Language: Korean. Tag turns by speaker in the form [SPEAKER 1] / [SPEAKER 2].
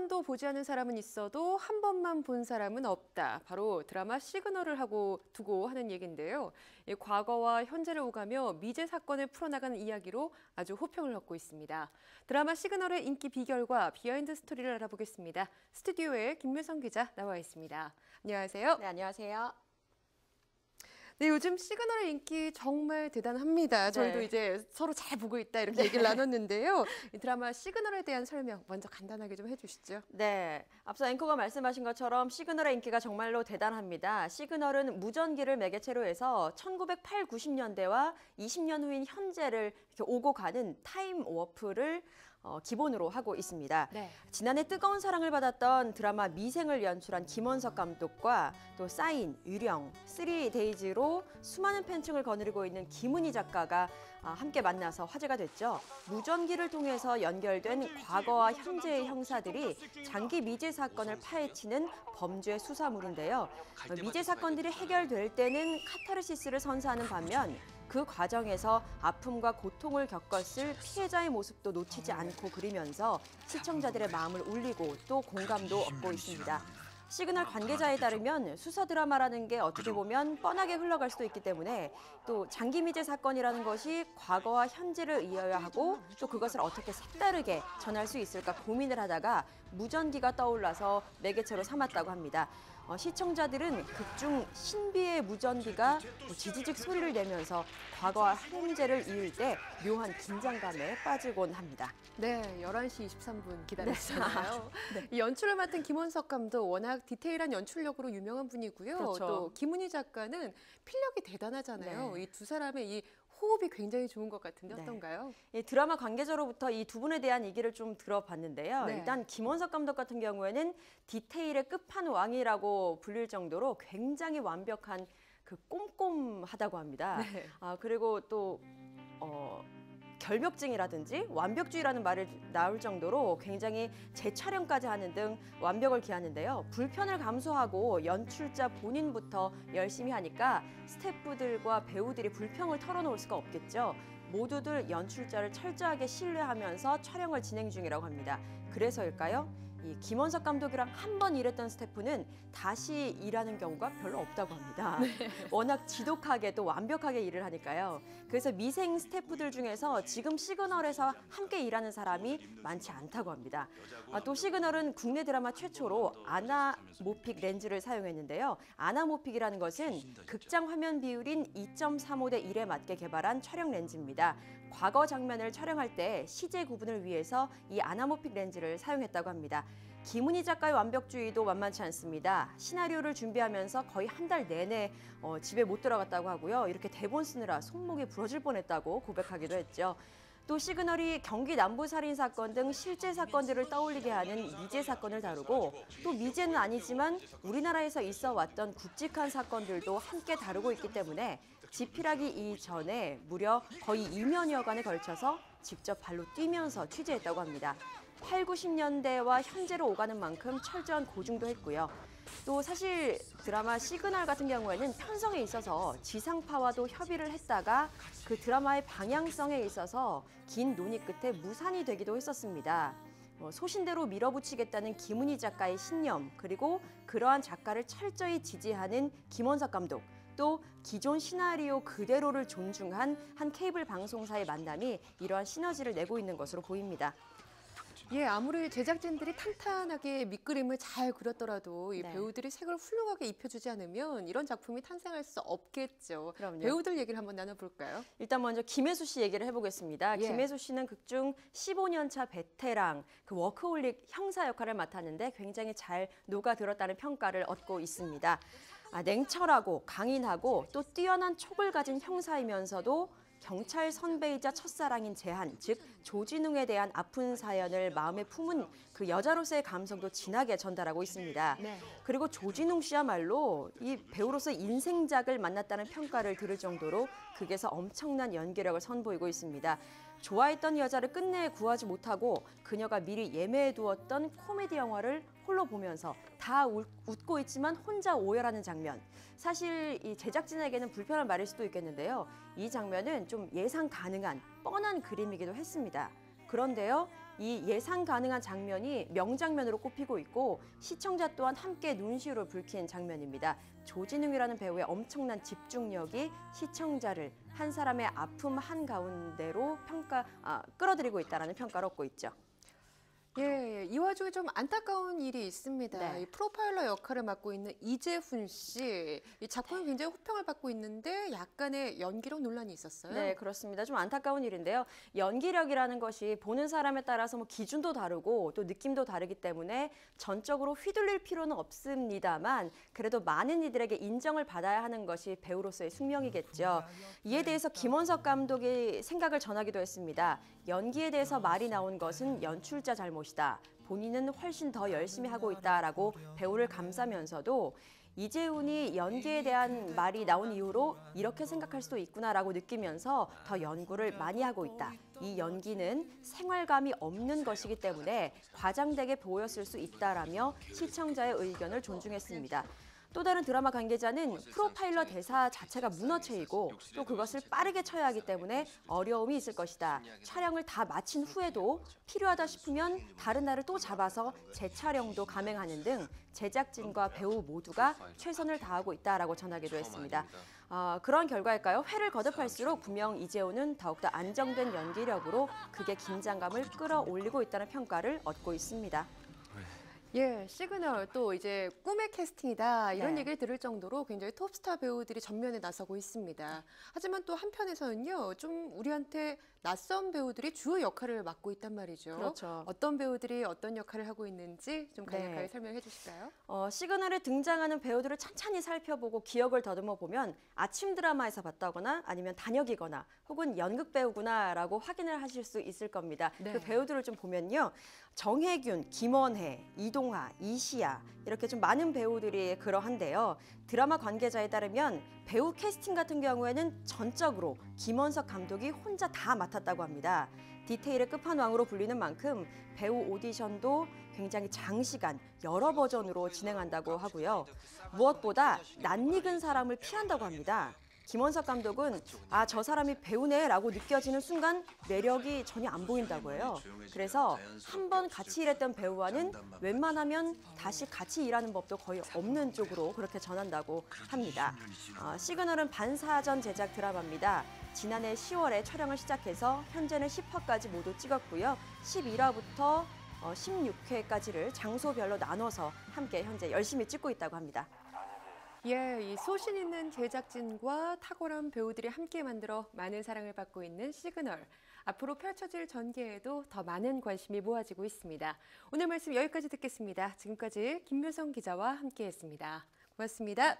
[SPEAKER 1] 번도 보지 않은 사람은 있어도 한 번만 본 사람은 없다. 바로 드라마 시그널을 두고 하는 얘기인데요. 과거와 현재를 오가며 미제 사건을 풀어나가는 이야기로 아주 호평을 얻고 있습니다. 드라마 시그널의 인기 비결과 비하인드 스토리를 알아보겠습니다. 스튜디오에 김묘성 기자 나와 있습니다. 안녕하세요.
[SPEAKER 2] 네, 안녕하세요.
[SPEAKER 1] 네, 요즘 시그널의 인기 정말 대단합니다. 저희도
[SPEAKER 2] 네.
[SPEAKER 1] 이제 서로 잘 보고 있다 이렇게 얘기를 나눴는데요. 이 드라마 시그널에 대한 설명 먼저 간단하게 좀 해주시죠.
[SPEAKER 2] 네, 앞서 앵커가 말씀하신 것처럼 시그널의 인기가 정말로 대단합니다. 시그널은 무전기를 매개체로 해서 1980, 90년대와 20년 후인 현재를 이렇게 오고 가는 타임 워프를 기본으로 하고 있습니다.
[SPEAKER 1] 네.
[SPEAKER 2] 지난해 뜨거운 사랑을 받았던 드라마 미생을 연출한 김원석 감독과 또 사인, 유령, 3데이즈로 수많은 팬층을 거느리고 있는 김은희 작가가 함께 만나서 화제가 됐죠. 무전기를 통해서 연결된 과거와 현재의 형사들이 장기 미제 사건을 파헤치는 범죄 수사물인데요. 미제 사건들이 해결될 때는 카타르시스를 선사하는 반면 그 과정에서 아픔과 고통을 겪었을 피해자의 모습도 놓치지 않고 그리면서 시청자들의 마음을 울리고 또 공감도 얻고 있습니다. 시그널 관계자에 따르면 수사 드라마라는 게 어떻게 보면 뻔하게 흘러갈 수도 있기 때문에 또 장기 미제 사건이라는 것이 과거와 현재를 이어야 하고 또 그것을 어떻게 색다르게 전할 수 있을까 고민을 하다가 무전기가 떠올라서 매개체로 삼았다고 합니다. 시청자들은 극중 신비의 무전기가 지지직 소리를 내면서 과거와 현재를 이을 때 묘한 긴장감에 빠지곤 합니다.
[SPEAKER 1] 네, 11시 23분 기다렸잖아요.
[SPEAKER 2] 네.
[SPEAKER 1] 이 연출을 맡은 김원석 감독 워낙 디테일한 연출력으로 유명한 분이고요.
[SPEAKER 2] 그렇죠.
[SPEAKER 1] 또 김은희 작가는 필력이 대단하잖아요.
[SPEAKER 2] 네.
[SPEAKER 1] 이 두 사람의 이 호흡이 굉장히 좋은 것 같은데
[SPEAKER 2] 네.
[SPEAKER 1] 어떤가요?
[SPEAKER 2] 이 드라마 관계자로부터 이 두 분에 대한 얘기를 좀 들어봤는데요.
[SPEAKER 1] 네.
[SPEAKER 2] 일단 김원석 감독 같은 경우에는 디테일의 끝판왕이라고 불릴 정도로 굉장히 완벽한 그 꼼꼼하다고 합니다.
[SPEAKER 1] 네.
[SPEAKER 2] 그리고 또 결벽증이라든지 완벽주의라는 말이 나올 정도로 굉장히 재촬영까지 하는 등 완벽을 기하는데요. 불편을 감수하고 연출자 본인부터 열심히 하니까 스태프들과 배우들이 불평을 털어놓을 수가 없겠죠. 모두들 연출자를 철저하게 신뢰하면서 촬영을 진행 중이라고 합니다. 그래서일까요? 이 김원석 감독이랑 한 번 일했던 스태프는 다시 일하는 경우가 별로 없다고 합니다.
[SPEAKER 1] 네.
[SPEAKER 2] 워낙 지독하게 또 완벽하게 일을 하니까요. 그래서 미생 스태프들 중에서 지금 시그널에서 함께 일하는 사람이 많지 않다고 합니다. 또 시그널은 국내 드라마 최초로 아나모픽 렌즈를 사용했는데요. 아나모픽이라는 것은 극장 화면 비율인 2.35 대 1에 맞게 개발한 촬영 렌즈입니다. 과거 장면을 촬영할 때 시제 구분을 위해서 이 아나모픽 렌즈를 사용했다고 합니다. 김은희 작가의 완벽주의도 만만치 않습니다. 시나리오를 준비하면서 거의 한 달 내내 집에 못 들어갔다고 하고요. 이렇게 대본 쓰느라 손목이 부러질 뻔했다고 고백하기도 했죠. 또 시그널이 경기 남부살인 사건 등 실제 사건들을 떠올리게 하는 미제 사건을 다루고 또 미제는 아니지만 우리나라에서 있어 왔던 굵직한 사건들도 함께 다루고 있기 때문에 집필하기 이전에 무려 거의 2년여간에 걸쳐서 직접 발로 뛰면서 취재했다고 합니다. 8, 90년대와 현재로 오가는 만큼 철저한 고증도 했고요. 또 사실 드라마 시그널 같은 경우에는 편성에 있어서 지상파와도 협의를 했다가 그 드라마의 방향성에 있어서 긴 논의 끝에 무산이 되기도 했었습니다. 소신대로 밀어붙이겠다는 김은희 작가의 신념, 그리고 그러한 작가를 철저히 지지하는 김원석 감독, 또 기존 시나리오 그대로를 존중한 한 케이블 방송사의 만남이 이러한 시너지를 내고 있는 것으로 보입니다.
[SPEAKER 1] 예, 아무리 제작진들이 탄탄하게 밑그림을 잘 그렸더라도 이
[SPEAKER 2] 네.
[SPEAKER 1] 배우들이 색을 훌륭하게 입혀주지 않으면 이런 작품이 탄생할 수 없겠죠.
[SPEAKER 2] 그럼요.
[SPEAKER 1] 배우들 얘기를 한번 나눠볼까요?
[SPEAKER 2] 일단 먼저 김혜수 씨 얘기를 해보겠습니다.
[SPEAKER 1] 예.
[SPEAKER 2] 김혜수 씨는 극중 15년차 베테랑, 그 워크홀릭 형사 역할을 맡았는데 굉장히 잘 녹아들었다는 평가를 얻고 있습니다. 냉철하고 강인하고 또 뛰어난 촉을 가진 형사이면서도 경찰 선배이자 첫사랑인 재한, 즉 조진웅에 대한 아픈 사연을 마음에 품은 그 여자로서의 감성도 진하게 전달하고 있습니다.
[SPEAKER 1] 네.
[SPEAKER 2] 그리고 조진웅 씨야말로 이 배우로서 인생작을 만났다는 평가를 들을 정도로 극에서 엄청난 연기력을 선보이고 있습니다. 좋아했던 여자를 끝내 구하지 못하고 그녀가 미리 예매해두었던 코미디 영화를 홀로 보면서 다 웃고 있지만 혼자 오열하는 장면. 사실 이 제작진에게는 불편한 말일 수도 있겠는데요. 이 장면은 좀 예상 가능한 뻔한 그림이기도 했습니다. 그런데요, 이 예상 가능한 장면이 명장면으로 꼽히고 있고 시청자 또한 함께 눈시울을 붉힌 장면입니다. 조진웅이라는 배우의 엄청난 집중력이 시청자를 한 사람의 아픔 한가운데로 끌어들이고 있다는 평가를 얻고 있죠.
[SPEAKER 1] 예, 이 와중에 좀 안타까운 일이 있습니다.
[SPEAKER 2] 네.
[SPEAKER 1] 이 프로파일러 역할을 맡고 있는 이재훈 씨, 이 작품이 굉장히 호평을 받고 있는데 약간의 연기력 논란이 있었어요.
[SPEAKER 2] 네, 그렇습니다. 좀 안타까운 일인데요. 연기력이라는 것이 보는 사람에 따라서 뭐 기준도 다르고 또 느낌도 다르기 때문에 전적으로 휘둘릴 필요는 없습니다만 그래도 많은 이들에게 인정을 받아야 하는 것이 배우로서의 숙명이겠죠. 이에 대해서 김원석 감독이 생각을 전하기도 했습니다. 연기에 대해서 말이 나온 것은 연출자 잘못이다. 본인은 훨씬 더 열심히 하고 있다라고 배우를 감싸면서도 이재훈이 연기에 대한 말이 나온 이후로 이렇게 생각할 수도 있구나라고 느끼면서 더 연구를 많이 하고 있다. 이 연기는 생활감이 없는 것이기 때문에 과장되게 보였을 수 있다라며 시청자의 의견을 존중했습니다. 또 다른 드라마 관계자는 프로파일러 대사 자체가 문어체이고 또 그것을 빠르게 쳐야 하기 때문에 어려움이 있을 것이다. 촬영을 다 마친 후에도 필요하다 싶으면 다른 날을 또 잡아서 재촬영도 감행하는 등 제작진과 배우 모두가 최선을 다하고 있다라고 전하기도 했습니다. 그런 결과일까요? 회를 거듭할수록 분명 이재훈은 더욱더 안정된 연기력으로 극의 긴장감을 끌어올리고 있다는 평가를 얻고 있습니다.
[SPEAKER 1] 예, 시그널 또 이제 꿈의 캐스팅이다 이런
[SPEAKER 2] 네.
[SPEAKER 1] 얘기를 들을 정도로 굉장히 톱스타 배우들이 전면에 나서고 있습니다. 하지만 또 한편에서는요, 좀 우리한테 낯선 배우들이 주요 역할을 맡고 있단 말이죠.
[SPEAKER 2] 그렇죠.
[SPEAKER 1] 어떤 배우들이 어떤 역할을 하고 있는지 좀 간략하게
[SPEAKER 2] 네.
[SPEAKER 1] 설명해 주실까요?
[SPEAKER 2] 시그널에 등장하는 배우들을 찬찬히 살펴보고 기억을 더듬어 보면 아침 드라마에서 봤다거나 아니면 단역이거나 혹은 연극 배우구나라고 확인을 하실 수 있을 겁니다.
[SPEAKER 1] 네.
[SPEAKER 2] 그 배우들을 좀 보면요. 정혜균, 김원혜, 이동하, 이시아 이렇게 좀 많은 배우들이 그러한데요. 드라마 관계자에 따르면 배우 캐스팅 같은 경우에는 전적으로 김원석 감독이 혼자 다 맡았다고 합니다. 디테일의 끝판왕으로 불리는 만큼 배우 오디션도 굉장히 장시간 여러 버전으로 진행한다고 하고요. 무엇보다 낯익은 사람을 피한다고 합니다. 김원석 감독은 저 사람이 배우네라고 느껴지는 순간 매력이 전혀 안 보인다고 해요. 그래서 한 번 같이 일했던 배우와는 웬만하면 다시 같이 일하는 법도 거의 없는 쪽으로 그렇게 전한다고 합니다. 시그널은 반사전 제작 드라마입니다. 지난해 10월에 촬영을 시작해서 현재는 10화까지 모두 찍었고요. 11화부터 16회까지를 장소별로 나눠서 함께 현재 열심히 찍고 있다고 합니다.
[SPEAKER 1] 예, 이 소신 있는 제작진과 탁월한 배우들이 함께 만들어 많은 사랑을 받고 있는 시그널. 앞으로 펼쳐질 전개에도 더 많은 관심이 모아지고 있습니다. 오늘 말씀 여기까지 듣겠습니다. 지금까지 김묘성 기자와 함께했습니다. 고맙습니다.